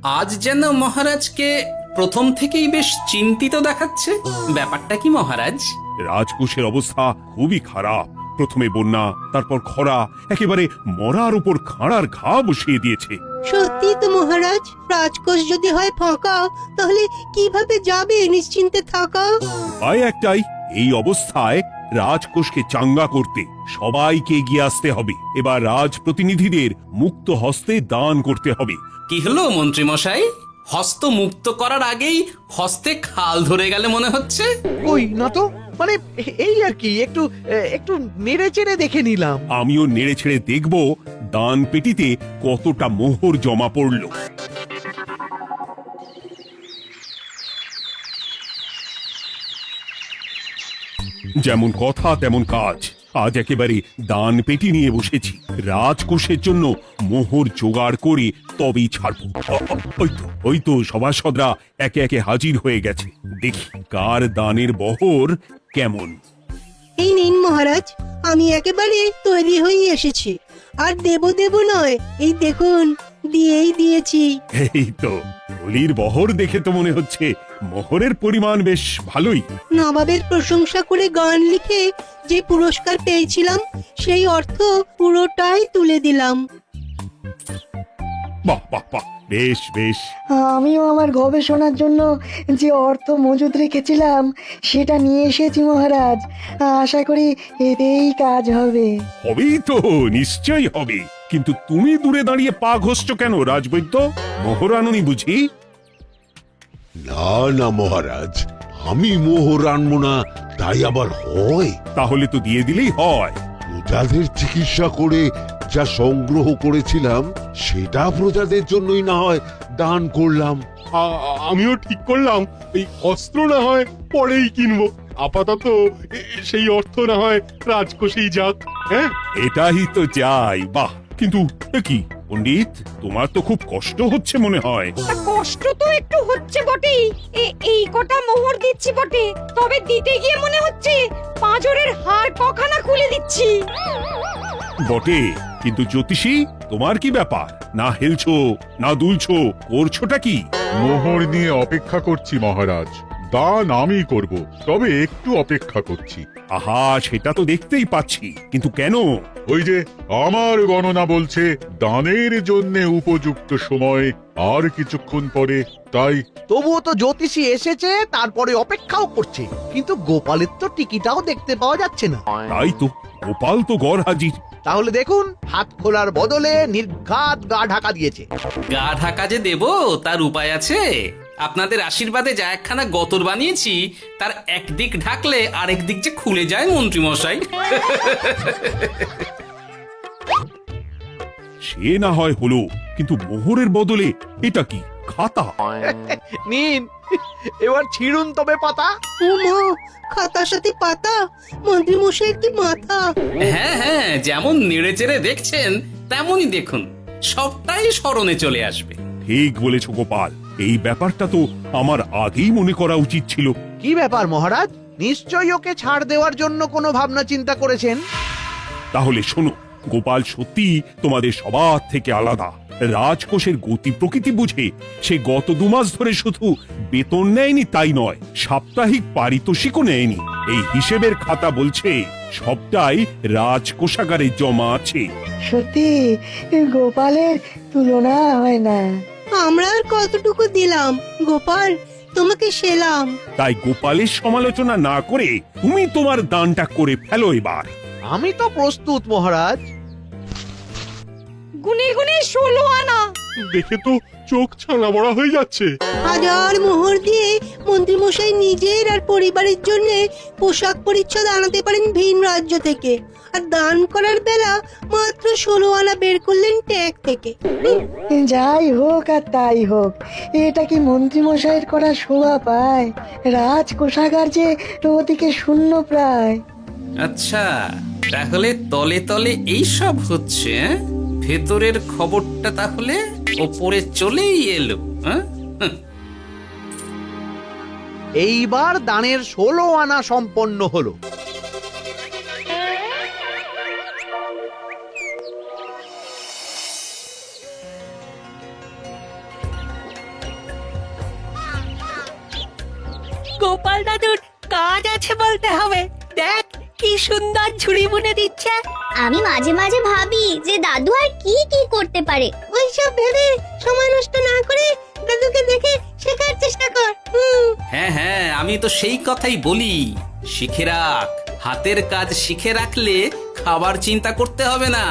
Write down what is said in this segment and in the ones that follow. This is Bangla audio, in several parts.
আজ যেন মহারাজকে প্রথম থেকেই বেশ চিন্তিত দেখাচ্ছে। ব্যাপারটা কি মহারাজ? রাজকোষের অবস্থা খুবই খারাপ। প্রথমে বন্যা, তারপর খরা, একেবারে মরার উপর খাঁড়ার ঘা বসিয়ে দিয়েছে। সত্যি তো মহারাজ, রাজকোষ যদি হয় ফাঁকা, তাহলে কিভাবে যাবে নিশ্চিন্তে থাকা? উপায় একটাই, এই অবস্থায় রাজকোষকে চাঙ্গা করতে সবাইকে এগিয়ে আসতে হবে। এবার রাজপ্রতিনিধিদের মুক্ত হস্তে দান করতে হবে। কি হলো মন্ত্রী মশাই, হস্ত মুক্ত করার আগেই হস্তে খাল ধরে গেলে মনে হচ্ছে। ওই না তো, মানে এই আর কি, একটু একটু নেড়ে চেড়ে দেখে নিলাম। আমিও নেড়ে ছেড়ে দেখব দান পেটিতে কতটা মোহর জমা পড়ল। যেমন কথা তেমন কাজ। আজ একেবারে দান পেটি নিয়ে বসেছি। রাজকোষের জন্য মোহর জোগাড় করে তবেই ছাড়বো। ওই তো সভাসদরা একে একে হাজির হয়ে গেছে। দেখি কার দানের বহর কেমন। এই নিন মহারাজ, আমি একেবারে তৈরি হয়ে এসেছি। আর দেব দেব নয়, এই দেখুন দিয়েই দিয়েছি। এই তো বলির বহর দেখে তো মনে হচ্ছে মোহরের পরিমাণ বেশ ভালোই। নবাবের প্রশংসা করে গান লিখে যে পুরস্কার পেয়েছিলাম, সেই অর্থ পুরোটাই তুলে দিলাম। বাহ বাহ বাহ, বেশ বেশ। আমিও আমার গবেষণার জন্য যে অর্থ মজুদ রেখেছিলাম সেটা নিয়ে এসেছি মহারাজ। আশা করি এতেই কাজ হবে। হবেই তো, নিশ্চয়ই হবে। কিন্তু তুমি দূরে দাঁড়িয়ে পা ঘষছো কেন রাজবৈদ্য? মোহর আনুনি বুঝি? না না মহারাজ, আমি মোহর আনবো না তাই আবার হয়? তাহলে তো দিয়ে দিলেই হয়। প্রজাদের চিকিৎসা করে যা সংগ্রহ করেছিলাম সেটা প্রজাদের জন্যই না হয় দান করলাম। আমিও ঠিক করলাম এই অস্ত্র না হয় পরেই কিনবো, আপাতত সেই অর্থ না হয় রাজকোষেই যাক। হ্যাঁ, এটাই তো চাই। বাহ, কিন্তু এ কি পণ্ডিত, তোমার তো খুব কষ্ট হচ্ছে মনে হয়। কষ্ট তো একটু হচ্ছে বটেই। এই কটা মোহর দিচ্ছি বটে, তবে দিতে গিয়ে মনে হচ্ছে পাঁজরের হাড় কখানা খুলে দিচ্ছি। বটে, কিন্তু জ্যোতিষী তোমার কি ব্যাপার? না হেলছো না দুলছো, করছোটা কি? মোহর নিয়ে অপেক্ষা করছি মহারাজ, দান আমি করব, তবে একটু অপেক্ষা করছি। আহা, সেটা তো দেখতেই পাচ্ছি, কিন্তু কেন? ওই যে আমার গণনা বলছে দানের জন্য উপযুক্ত সময় আর কিছুক্ষণ পরে, তাই। তবুও তো জ্যোতিষী এসেছে, তারপরে অপেক্ষাও করছে, কিন্তু গোপালের তো টিকিটাও দেখতে পাওয়া যাচ্ছে না। তাই তো, গোপাল তো গড় হাজির। তাহলে দেখুন, হাত খোলার বদলে নির্ঘাত গা ঢাকা দিয়েছে। গা ঢাকা যে দেব তার উপায় আছে। আপনাদের আশীর্বাদে যা একখানা গতর বানিয়েছি, তার একদিক ঢাকলে আরেক দিক যে খুলে যায় মন্ত্রী মশাই। সে না হয় হলো, কিন্তু মোহরের বদলে এটা কি? খাতা? নিন, এবার ছিড়ুন তবে পাতা। ও মা, খাতার সাথে পাতা! মন্ত্রী মশাইয়ের কি মাথা! হ্যাঁ হ্যাঁ, যেমন নেড়ে চেড়ে দেখছেন তেমনই দেখুন, সবটাই স্মরণে চলে আসবে। ঠিক বলেছ গোপাল, এই ব্যাপারটা তো আমার আগেই মনে করা উচিত ছিল। কি ব্যাপার মহারাজ, নিশ্চয়ই ওকে ছাড় দেওয়ার জন্য কোনো ভাবনা চিন্তা করেছেন। তাহলে শোনো, গোপাল সত্যি তোমাদের সবার থেকে আলাদা। রাজকোষের গতি প্রকৃতি বুঝে সে গত 2 মাস ধরে শুধু বেতন নেয়নি তাই নয়, সাপ্তাহিক পারিতোষিকও নেয়নি। এই হিসেবের খাতা বলছে সবটাই রাজকোষাগারে জমা আছে। সত্যি গোপালের তুলনা হয় না। আমরা আর কতটুকু দিলাম গোপাল, তোমাকে সেলাম। তাই গোপালের সমালোচনা না করে তুমি তোমার দানটা করে ফেলো এবার। আমি তো প্রস্তুত মহারাজ। গুনে গুনে 16 আনা। দেখে তো চোখ ছানা বড়া হয়ে যাচ্ছে। হাজার মোহর দিয়ে মন্ত্রী মশাই নিজের আর পরিবারের জন্য পোশাক পরিচ্ছদ আনাতে পারেন ভিন রাজ্য থেকে, আর দান করার বেলা মাত্র 16 আনা বের করলেন ট্যাগ থেকে। যাই হোক আর তাই হোক, এটা কি মন্ত্রী মশাইয়ের করা শোভা পায়? রাজকোষাগার যে ওদিকে শূন্য প্রায়। আচ্ছা, তাহলে তলে তলে এই সব হচ্ছে, হ্যাঁ? ভেতরের খবরটা তাহলে ওপরে চলেই এলো। হ্যাঁ, এইবার দানের 16 আনা সম্পন্ন হলো। গোপাল দাদুর কাজ আছে বলতে হবে। দেখ কি সুন্দর ঝুড়ি বুনে দিচ্ছে। আমি মাঝে মাঝে ভাবি যে দাদু আর কি কি করতে পারে। ওইসব ভেবে সময় নষ্ট না করে দাদুকে দেখে শেখার চেষ্টা কর। হ্যাঁ হ্যাঁ, আমি তো সেই কথাই বলি, শিখে রাখ। হাতের কাজ শিখে রাখলে খাবার চিন্তা করতে হবে না।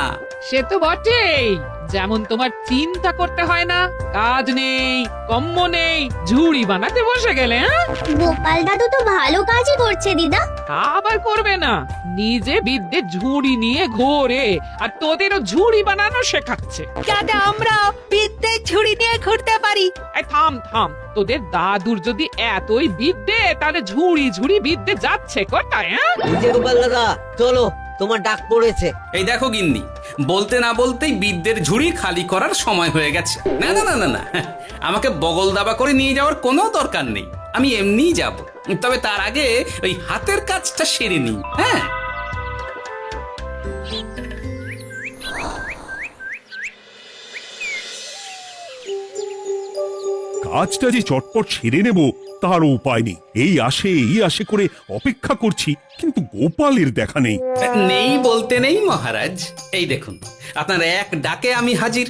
সে তো বটেই, যেমন তোমার চিন্তা করতে হয় না, কাজ নেই, কম্ম নেই, ঝুড়ি বানাতে বসে গেলে। হ্যাঁ, গোপাল দাদু তো ভালো কাজই করছে দিদা। তা আবার করবে না, নিজে বিদ্যে ঝুড়ি নিয়ে ঘোরে আর তোদেরও ঝুড়ি বানানো শেখাচ্ছে। যাতে আমরা বিদ্যে ঝুড়ি নিয়ে ঘুরতে পারি। এই থাম থাম, তোদের দাদুর যদি এতই বিদ্যে, তাহলে ঝুড়ি ঝুড়ি বিদ্যে যাচ্ছে কোথায়? হ্যাঁ, গোপাল দাদা চলো, তোমার ডাক পড়েছে। এই দেখো গিন্নি, বলতে না বলতেই বিদ্যের ঝুড়ি খালি করার সময় হয়ে গেছে। না না না না না, আমাকে বগল দাবা করে নিয়ে যাওয়ার কোনো দরকার নেই, আমি এমনিই যাব। তবে তার আগে ওই হাতের কাজটা সেরে নিই। হ্যাঁ, কাজটা যে চটপট সেরে নেব তারও উপায় নেই। এই আসে করে অপেক্ষা করছি, কিন্তু গোপালের দেখা নেই। নেই বলতে নেই মহারাজ, এই দেখুন আপনার এক ডাকে আমি হাজির।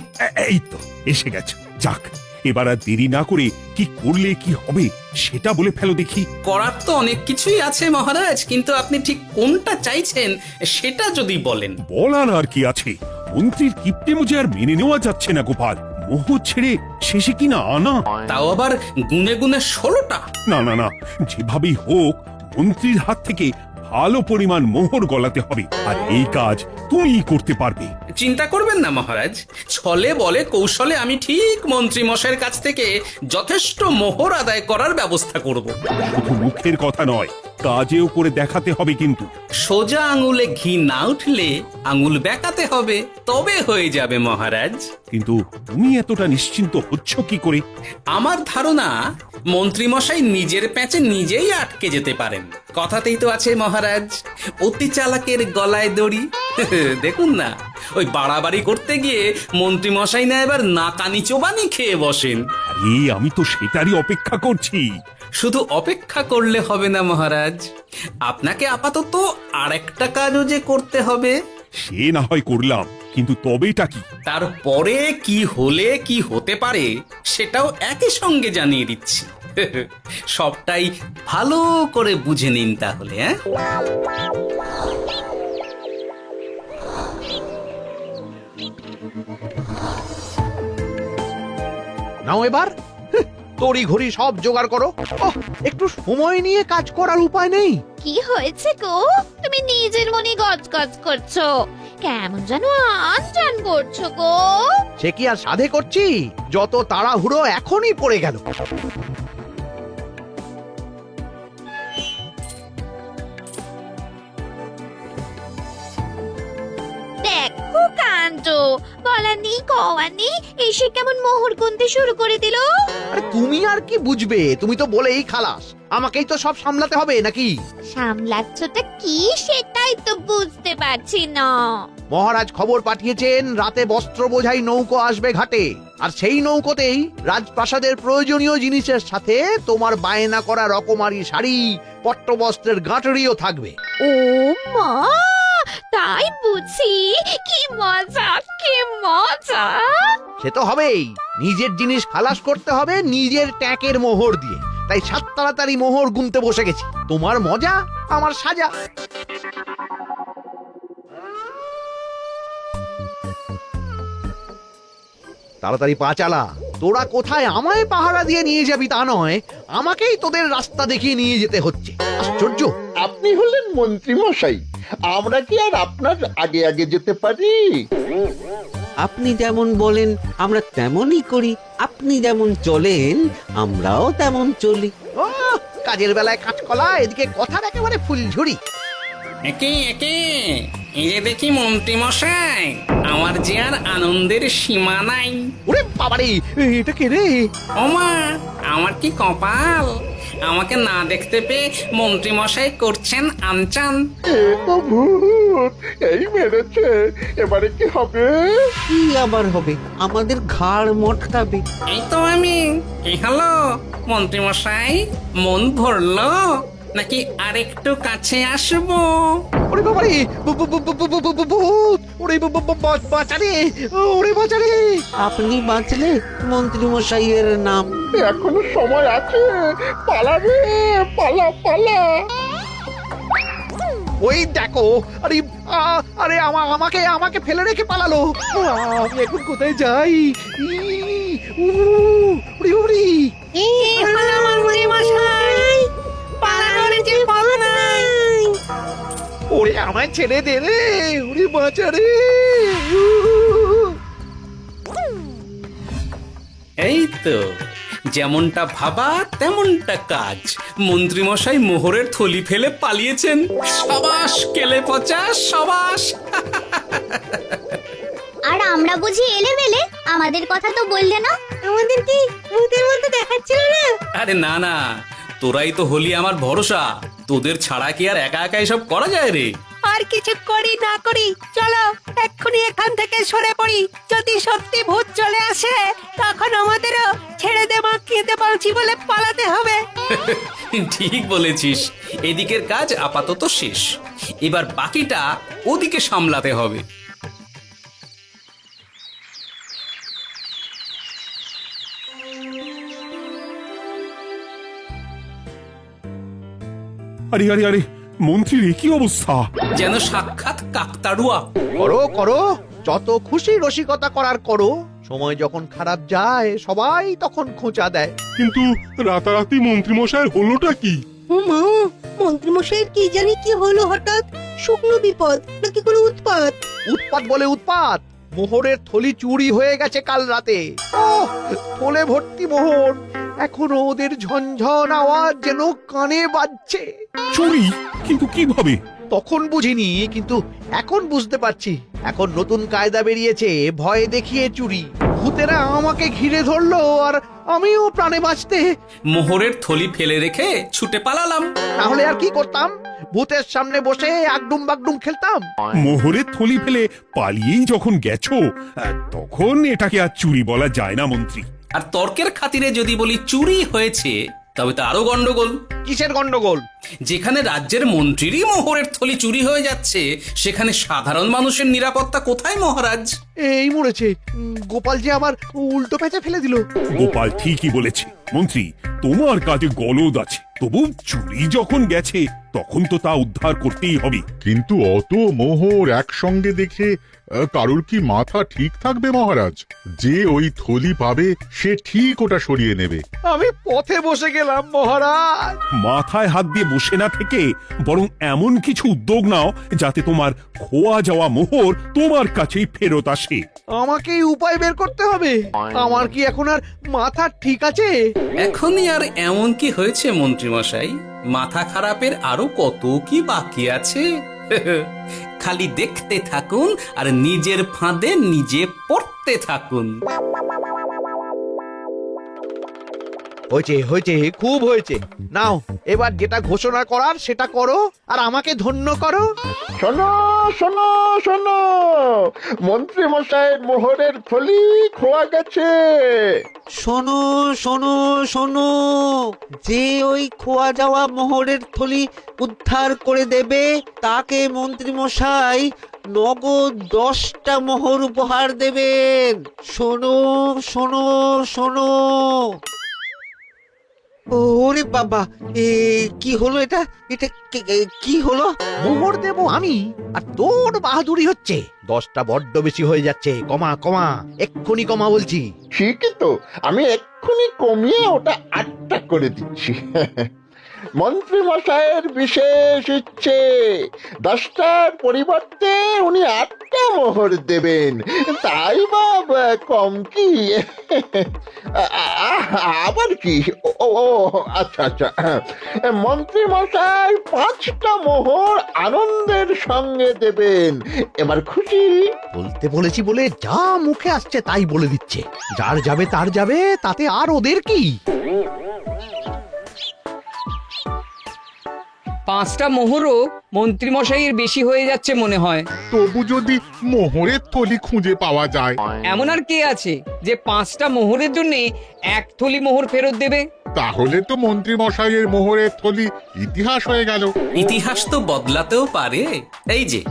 এই তো এসে গেছে। যাক, এবার আর দেরি না করে কি করলে কি হবে সেটা বলে ফেলো দেখি। করার তো অনেক কিছুই আছে মহারাজ, কিন্তু আপনি ঠিক কোনটা চাইছেন সেটা যদি বলেন। বলার আর কি আছে, মন্ত্রীর কিপ্টে মুজে আর মেনে নেওয়া যাচ্ছে না গোপাল। মোহ ছেড়ে শেষে কিনা আনা, তাও আবার গুনে গুনে 16টা। না না না, যেভাবেই হোক মন্ত্রীর হাত থেকে ভালো পরিমাণ মোহর গলাতে হবে, আর এই কাজ তুমিই করতে পারবে। চিন্তা করবেন না মহারাজ, ছলে বলে কৌশলে আমি ঠিক মন্ত্রী মশাইয়ের কাছ থেকে যথেষ্ট মোহর আদায় করার ব্যবস্থা করব। শুধু মুখের কথা নয়, কাজেও করে দেখাতে হবে কিন্তু। সোজা আঙুলে ঘি না উঠলে আঙুল বেঁকাতে হবে, তবে হয়ে যাবে মহারাজ। কিন্তু তুমি এতটা নিশ্চিন্ত হচ্ছ কি করে? আমার ধারণা মন্ত্রী মশাই নিজের প্যাঁচে নিজেই আটকে যেতে পারেন। কথাতেই তো আছে মহারাজ, অতি চালাকের গলায় দড়ি। দেখুন না, ওই বাড়াবাড়ি করতে গিয়ে মন্ত্রী মশাই না এবার নাকানি চোবানি খেয়ে বসেন। আরে আমি তো সেটারই অপেক্ষা করছি। শুধু অপেক্ষা করলে হবে না মহারাজ, আপনাকে আপাতত আরেকটা কাজও যে করতে হবে। সে না হয় করলাম, কিন্তু তবেটা কি? তারপরে কি হলে কি হতে পারে সেটাও একই সঙ্গে জানিয়ে দিচ্ছি। সবটাই ভালো করে বুঝে নিন তাহলে। হ্যাঁ, নাও এবার তড়ি ঘড়ি সব জোগাড় করো। ওহ, একটু সময় নিয়ে কাজ করার উপায় নেই? কি হয়েছে গো, তুমি নিজের মনে গজগজ করছো, কেমন যেন আনজান করছো গো। সে কি আর সাধে করছি, যত তাড়াহুড়ো এখনই পড়ে গেল। দেখো কাণ্ড, বলা নেই কওয়া নেই, এসে কেমন মোহর গুনতে শুরু করে দিল। আরে তুমি আর কি বুঝবে, তুমি তো বলেই খালাস, আমাকেই তো সব সামলাতে হবে নাকি? সামলাচ্ছটা কি সেটাই তো বুঝতে পারছি না। মহারাজ খবর পাঠিয়েছেন রাতে বস্ত্র বোঝাই নৌকো আসবে ঘাটে, আর সেই নৌকোতেই রাজপ্রাসাদের প্রয়োজনীয় জিনিসের সাথে তোমার বায়না করা রকমারি শাড়ি, পট্টবস্ত্রের গাঁটরিও থাকবে। ও মা, তাই বুঝি, কি মজা কি মজা। সে তো হবেই, নিজের জিনিস খালাস করতে হবে নিজের ট্যাঁকের মোহর দিয়ে। তাই সাত তাড়াতাড়ি মোহর গুনতে বসে গেছি। তোমার মজা আমার সাজা। তাড়াতাড়ি পা চালা, তোরা কোথায় আমায় পাহারা দিয়ে নিয়ে যাবি তা নয়, আমাকেই তোদের রাস্তা দেখিয়ে নিয়ে যেতে হচ্ছে। আশ্চর্য। আপনি হলেন মন্ত্রী মশাই, আমরা কি আর আপনার আগে আগে যেতে পারি? আপনি যেমন বলেন আমরা তেমনই করি, আপনি যেমন চলেন আমরাও তেমন চলি। ও, কাজের বেলায় কাঁচকলা, এদিকে কথার একেবারে ফুলঝুরি। একে একে এই যে দেখি মন্ত্রী মশাই, আমার যে আর আনন্দের সীমা নাই। ওরে বাবারে, এটা কে রে? ওমা, আমার কি কপাল! আমাকে না দেখতে পেয়ে মন্ত্রী মশাই করছেন আনচান। এ তো ভূত, এই মেরেছে, এবারে কি হবে? কি আবার হবে? আমাদের ঘাড় মটকাবে। এই তো আমি। কি হলো মন্ত্রী মশাই, মন ভরলো নাকি আরেকটু কাছে আসবো? ওরে বাবারে, ভূত! ওরে বাঁচারে, ওরে বাঁচারে! আপনি বাঁচলে মন্ত্রী মশাইয়ের নাম। এখনো সময় আছে, পালাবে, পালা পালা। ওই দেখো, আরে আরে আমাকে আমাকে ফেলে রেখে পালালো। আমি এখন কোথায় যাই? উড়ি উড়ি। ওরে আমায় ছেড়ে দে রে, উড়ি বাঁচা রে। এই তো, যেমনটা ভাবা তেমনটা কাজ। মন্ত্রী মশাই মোহরের থলি ফেলে পালিয়েছেন। সাবাস কেলে পচা, সাবাস! আর আমরা বুঝি এলেবেলে, আমাদের কথা তো বললে না। আমাদের কি ভূতের মতো দেখাচ্ছিল না? আরে না না, তোরাই তো হলি আমার ভরসা। তোদের ছাড়া কি আর একা একা এসব করা যায় রে? আর কিছু করি না করি, চলো এক্ষুনি এখান থেকে সরে পড়ি। যদি সত্যি ভূত চলে আসে, তখন আমাদেরও ছেড়ে দে মা, খেতে পারছি বলে পালাতে হবে। ঠিক বলেছিস। এদিকের কাজ আপাতত শেষ, এবার বাকিটা ওদিকে সামলাতে হবে। আরে আরে আরে, মন্ত্রীর কি অবস্থা! যেন সাক্ষাৎ কাকতাড়ুয়া। করো করো, যত খুশি রসিকতা করার করো। সময় যখন খারাপ যায়, সবাই তখন খোঁচা দেয়। কিন্তু রাতারাতি মন্ত্রী মশাইয়ের হলোটা কি? মা, মন্ত্রীমশাইয়ের কি জানি কি হলো হঠাৎ? শুকনো বিপদ নাকি কোনো উৎপাত? উৎপাত বলে উৎপাত। মোহরের থলি চুরি হয়ে গেছে কাল রাতে। ওহ, থলে ভর্তি মোহর। এখনো ওদের ঝনঝন আওয়াজ যেন কানে বাজছে। চুরি? কিন্তু কিভাবে? তখন বুঝিনি, কিন্তু এখন বুঝতে পারছি। এখন নতুন কায়দা বেরিয়েছে, ভয় দেখিয়ে চুরি। ভূতেরা আমাকে ঘিরে ধরলো, আর আমিও প্রাণে বাঁচতে মোহরের থলি ফেলে রেখে ছুটে পালালাম। না হলে আর কি করতাম? ভূতের সামনে বসে আগডুম বাগডুম খেলতাম। মোহরের থলি ফেলে পালিয়েই যখন গেছো, তখন এটাকে আর চুরি বলা যায় না মন্ত্রী। আর তর্কের খাতিরে যদি বলি চুরি হয়েছে, তবে তো আরো গন্ডগোল। কিসের গন্ডগোল? যেখানে রাজ্যের মন্ত্রীরই মোহরের থলি চুরি হয়ে যাচ্ছে, সেখানে সাধারণ মানুষের নিরাপত্তা কোথায় মহারাজ? এই মরেছে, গোপাল যে আবার উল্টো প্যাঁচা ফেলে দিল। গোপাল ঠিকই বলেছে মন্ত্রী, তোমার কাজে গলদ আছে। তবু চুরি যখন গেছে, তখন তো তা উদ্ধার করতেই হবে। কিন্তু অত মোহর একসঙ্গে দেখে কারোর কি মাথা ঠিক থাকবে মহারাজ? যে ওই থলি পাবে সে ঠিক ওটা সরিয়ে নেবে। আমি পথে বসে গেলাম মহারাজ। মাথায় হাত দিয়ে বসে না থেকে বরং এমন কিছু উদ্যোগ নাও যাতে তোমার খোয়া যাওয়া মোহর তোমার কাছেই ফেরত আসে। আমাকেই উপায় বের করতে হবে। আমার কি এখন আর মাথা ঠিক আছে? এখনই আর এমন কি হয়েছে মন্ত্রী মশাই? মাথা খারাপের আরো কত কি বাকি আছে। খালি দেখতে থাকুন আর নিজের ফাঁদে নিজে পড়তে থাকুন। হয়েছে হয়েছে, খুব হয়েছে। নাও, এবার যেটা ঘোষণা করার সেটা করো, আর আমাকে ধন্য করো। শোনো শোনো শোনো, মন্ত্রী মশাইয়ের মোহরের থলি খোয়া গেছে। শোনো শোনো শোনো, যে ওই খোয়া যাওয়া মোহরের থলি উদ্ধার করে দেবে, তাকে মন্ত্রী মশাই নগদ 10টা মোহর উপহার দেবেন। শোনো শোনো শোনো। ওরে বাবা, কি হলো এটা? এটা কি হলো? মোহর দেব আমি, আর তোর বাহাদুরি হচ্ছে। 10টা বড্ড বেশি হয়ে যাচ্ছে। কমা কমা, এক্ষুনি কমা বলছি। ঠিকই তো, আমি এক্ষুনি কমিয়ে ওটা 8টা করে দিচ্ছি। মন্ত্রী মশাইয়ের বিশেষ ইচ্ছে 10টার পরিবর্তে উনি 8টা মোহর দেবেন, তাই বা কম কি? আবার কি? ও আচ্ছা আচ্ছা, মন্ত্রী মশাই 5টা মোহর আনন্দের সঙ্গে দেবেন। এবার খুশি? বলতে বলেছি বলে যা মুখে আসছে তাই বলে দিচ্ছে। যার যাবে তার যাবে, তাতে আর ওদের কি? 5টা মোহরও মন্ত্রীমশাইয়ের বেশি হয়ে যাচ্ছে মনে হয়। তবু যদি মোহরের থলি খুঁজে পাওয়া যায়। এমন আর কে আছে যে 5টা মোহরের জন্য 1 থলি মোহর ফেরত দেবে? তাহলে তো মন্ত্রী মশাইয়ের মোহরের থলি ইতিহাস হয়ে গেল। ইতিহাস তো বদলাতেও পারে। এই যে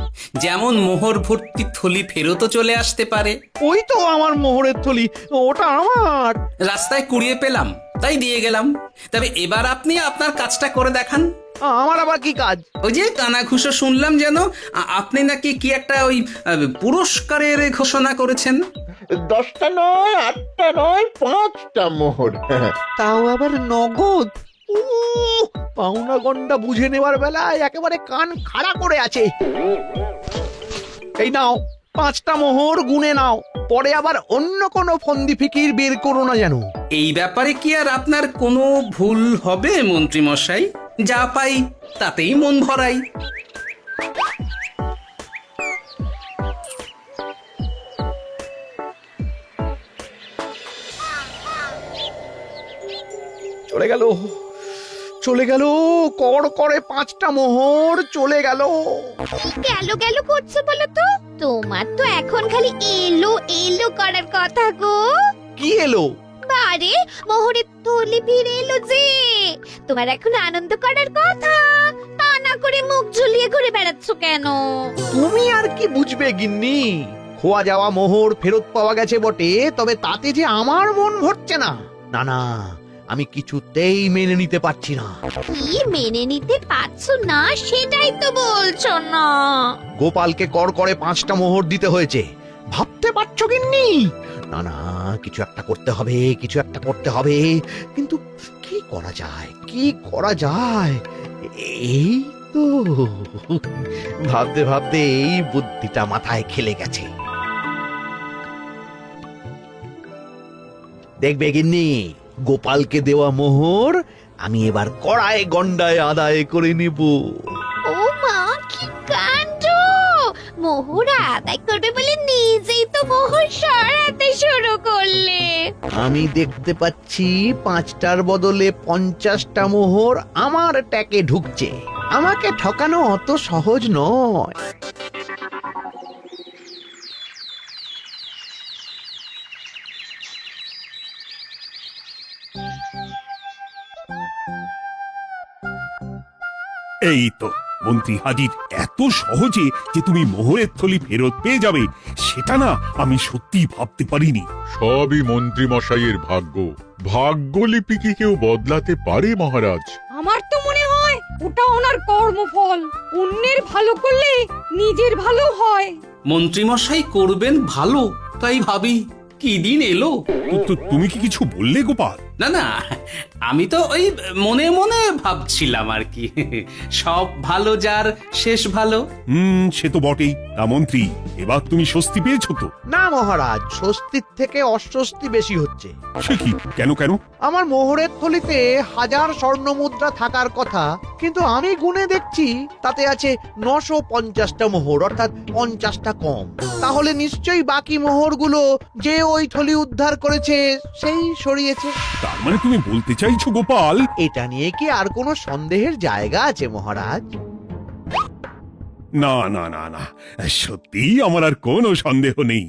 যেমন মোহর ভর্তি থলি ফেরতও চলে আসতে পারে। ওই তো আমার মোহরের থলি, ওটা আমার। রাস্তায় কুড়িয়ে পেলাম তাই দিয়ে গেলাম। তবে এবার আপনি আপনার কাজটা করে দেখান। আমার আবার কি কাজ? ওই যে কানাঘুষো শুনলাম যেন আপনি নাকি কি একটা ওই পুরস্কারের ঘোষণা করেছেন। 10টা নয়, 8টা নয়, 5টা মোহর। তাও আবার নগদ। পাওনা গন্ডা বুঝে নেবার বেলায় একেবারে কান খাড়া করে আছে। এই নাও 5টা মোহর, গুনে নাও। পরে আবার অন্য কোনো ফন্দি ফিকির বের করো না যেন। এই ব্যাপারে কি আর আপনার কোনো ভুল হবে মন্ত্রী মশাই? যা পাই তাতেই মন ভরাই। চলে গেল, চলে গেল, কর করে 5টা মোহর চলে গেল। গেল গেল করছো বলো তো? তোমার তো এখন খালি এলো এলো করার কথা গো। কি এলো? বারে মোহরের থলি ফিরে এলো যে। তোমার এখন আনন্দ করার কথা, তা না করে মুখ ঝুলিয়ে ঘুরে বেড়াচ্ছ কেন? তুমি আর কি বুঝবে গিন্নি? খোয়া যাওয়া মোহর ফেরত পাওয়া গেছে বটে, তবে তাতে যে আমার মন ভরছে না। না না, আমি কিছুতেই মেনে নিতে পারছি না। কি মেনে নিতে পারছো না সেটাই তো বলছো না। গোপালকে কর করে 5টা মোহর দিতে হয়েছে, ভাবতে পারছো গিন্নি? না না, কিছু একটা করতে হবে, কিছু একটা করতে হবে। কিন্তু কি করা যায়, কি করা যায়? এই তো ভাবতে ভাবতে এই বুদ্ধিটা মাথায় খেলে গেছে। দেখবে গিন্নি, গোপালকে দেওয়া মোহর আমি এবার কড়ায় গন্ডায় আদায় করে নেব। ও মা, কি কাণ্ড! মোহর আদায় করবে বলে নিজেই তো মোহর সরাতে শুরু করলে। আমি দেখতে পাচ্ছি 5টার বদলে 50টা মোহর আমার ট্যাকে ঢুকছে। আমাকে ঠকানো অত সহজ নয়। এই তো মন্ত্রী হাজির। এত সহজে যে তুমি মোহরের থলি ফেরত পেয়ে যাবে সেটা না আমি সত্যি ভাবতে পারিনি। সবই মন্ত্রী মশাইয়ের ভাগ্য। ভাগ্যলিপি কি কেউ বদলাতে পারে মহারাজ? আমার তো মনে হয় ওটা ওনার কর্মফল। অন্যের ভালো করলে নিজের ভালো হয়। মন্ত্রী মশাই করবেন ভালো, তাই ভাবি কি দিন এলো। তো তুমি কি কিছু বললে গোপাল? না না, আমি তো ওই মনে মনে ভাবছিলাম আর কি। সব ভালো যার শেষ ভালো। সে তো বটেই। তা মন্ত্রী, এবার তুমি স্বস্তি পেয়েছো তো? না মহারাজ, স্বস্তির থেকে অস্বস্তি বেশি হচ্ছে। সে কি? কেন কেন? আমার মোহরের থলিতে 1000 স্বর্ণ মুদ্রা থাকার কথা, কিন্তু আমি গুনে দেখছি তাতে আছে 950টা মোহর, অর্থাৎ 50টা কম। তাহলে নিশ্চয়ই বাকি মোহরগুলো যে ওই থলি উদ্ধার করেছে সেই সরিয়েছে। তার মানে তুমি বলতে চাইছো গোপাল? এটা নিয়ে কি আর কোনো সন্দেহের জায়গা আছে মহারাজ? না না না না, সত্যি আমার আর কোনো সন্দেহ নেই।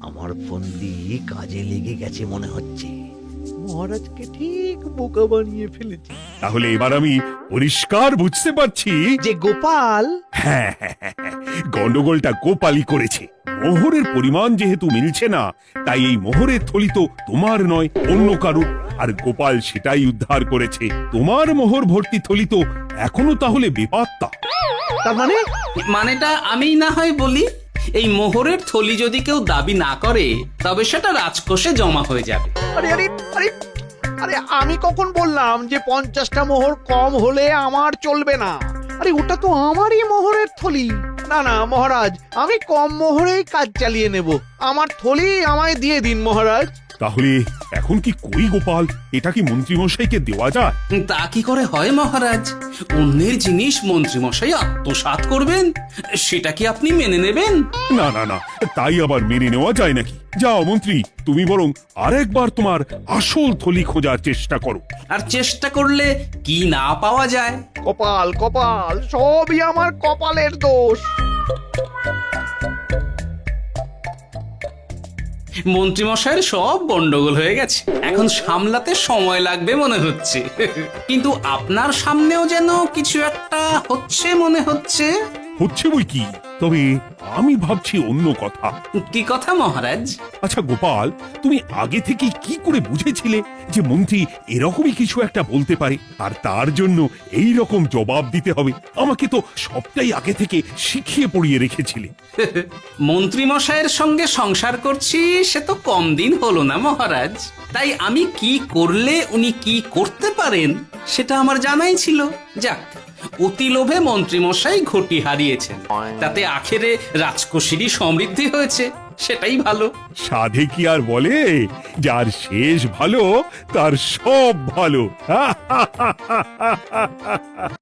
আমার ফন্দি কাজে লেগে গেছে মনে হচ্ছে। মহারাজকে ঠিক বোকা বানিয়ে ফেলেছি। তাহলে এবার আমি পরিষ্কার বুঝতে পারছি যে গোপাল, হ্যাঁ, গন্ডগোলটা গোপালই করেছে। মোহরের পরিমাণ যেহেতু মিলছে না, তাই এই মোহরের থলি তো তোমার নয়, অন্য কারুর। আর গোপাল সেটাই উদ্ধার করেছে। তোমার মোহর ভর্তি থলি তো এখনো তাহলে বেপাত্তা। তার মানে? মানেটা আমি না হয় বলি। এই মোহরের থলি যদি কেউ দাবি না করে, তবে সেটা রাজকোষে জমা হয়ে যাবে। আরে আরে আরে, আরে আমি কখন বললাম যে 50টা মোহর কম হলে আমার চলবে না? আরে ওটা তো আমারই মোহরের থলি। না না মহারাজ, আমি কম মোহরেই কাজ চালিয়ে নেব। আমার থলি আমায় দিয়ে দিন মহারাজ। তাহলে এখন কি করি গোপাল? এটা কি মন্ত্রীমশাইকে দেওয়া যায়? তা কি করে হয় মহারাজ? অন্যের জিনিস মন্ত্রীমশাই আত্মসাৎ করবেন, সেটা কি আপনি মেনে নেবেন? না না না, তাই আবার মেনে নেওয়া যায় নাকি? যাও মন্ত্রী, তুমি বরং আরেকবার তোমার আসল থলি খোঁজার চেষ্টা করো। আর চেষ্টা করলে কি না পাওয়া যায়? কপাল কপাল, সবই আমার কপালের দোষ। মন্ত্রীমশাইয়ের সব গন্ডগোল হয়ে গেছে, এখন সামলাতে সময় লাগবে মনে হচ্ছে। কিন্তু আপনার সামনেও যেন কিছু একটা হচ্ছে মনে হচ্ছে। হচ্ছে বই কি, তবে আমি ভাবছি অন্য কথা। কি কথা মহারাজ? আচ্ছা গোপাল, তুমি আগে থেকে কি করে বুঝেছিলে যে মন্ত্রী এরকমই কিছু একটা বলতে পারে, আর তার জন্য এই রকম জবাব দিতে হবে? আমাকে তো সবটাই আগে থেকে শিখিয়ে পড়িয়ে রেখেছিলে। মন্ত্রীমশাইয়ের সঙ্গে সংসার করছি সে তো কম দিন হলো না মহারাজ, তাই আমি কি করলে উনি কি করতে পারেন সেটা আমার জানাই ছিল। যাক, অতি লোভে মন্ত্রীমশাই ঘটি হারিয়েছেন, তাতে আখেরে রাজকোষেরই সমৃদ্ধি হয়েছে, সেটাই ভালো। সাধে কি আর বলে, যার শেষ ভালো তার সব ভালো।